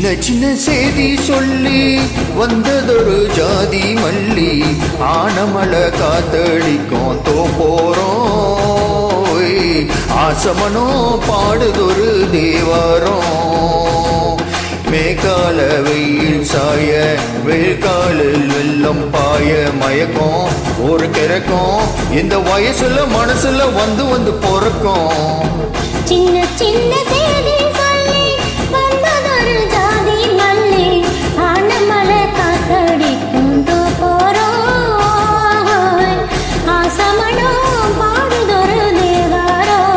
சின்ன சின்ன செய்தி சொல்லி வந்ததொரு ஜாதி மல்லி ஆனமலை காத்தடிக்கும் தோப்போறோம் ஆசமனோ பாடுதொரு தேவாரம் மேகால வெயில் சாய வெள்காலில் வெள்ளம் பாய மயக்கம் ஒரு கிறக்கம் இந்த வயசுல மனசுல வந்து வந்து பொறக்கும் சின்ன சின்ன செய்தி சொல்லி வந்ததொரு ஜாதி மல்லி ஆனமலை காத்தடிக்கும் தோப்போறோம் ஆசமனோ பாடுதொரு தேவாரம்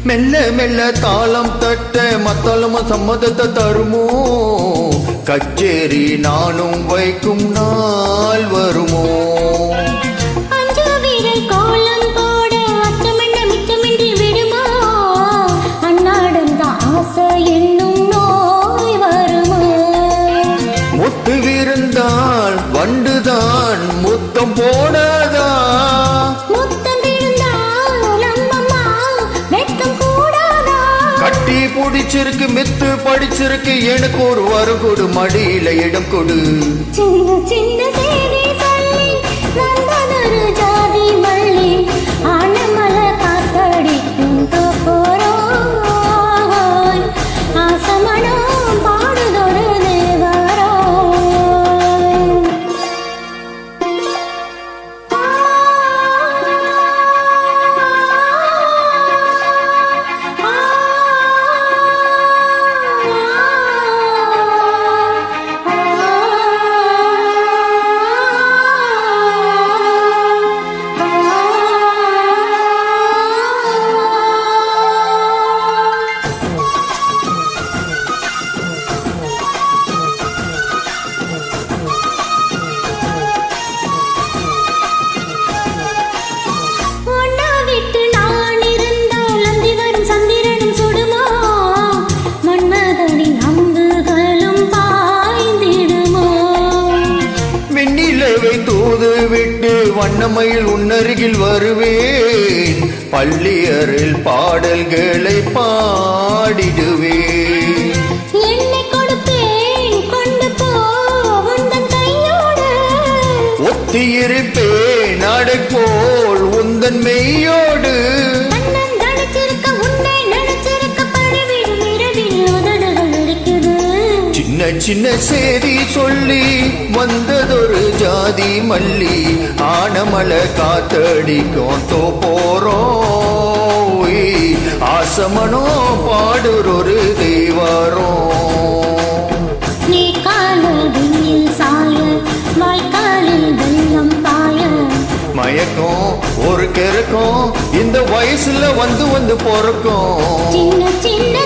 மெல்ல மெல்ல தாளம் தட்ட மத்தளமும் சம்மதத்தை தருமோ கச்சேரி நானும் வைக்கும் நாள் வருமோ முத்து விருந்தால் வண்டுதான் முத்தம் போடாதா கட்டி பிடிச்சிருக்கு மித்து படிச்சிருக்கு எனக்கு ஒரு வரம் கொடு மடியில இடம் கொடு சின்ன சின்ன செய்தி சொல்லி வந்ததொரு ஜாதி மல்லி ஆனமலை காத்தடிக்கும் தோப்போறோம் ஆசமனோ பாடுதொரு தூது விட்டு வண்ணமயில் உன்னருகில் வருவேன் பள்ளியரில் பாடல்களை பாடிடுவேன் என்னை கொடுப்பேன் கொண்டு போ உந்தன் கையோடு ஒத்தியிருப்பேன் நடை போல் உந்தன் மெய்யோடு சின்ன சின்ன செய்தி சொல்லி வந்ததொரு ஜாதி மல்லி ஆனமலை காத்தடிக்கும் தோப்போறோம் ஆசமனோ பாடுறொரு தேவாரம் நீ காலில் சாய வாய்க்காலில் வெள்ளம் பாய மயக்கம் ஒரு கிறக்கம் இந்த வயசுல வந்து வந்து பொறக்கும் சின்ன சின்ன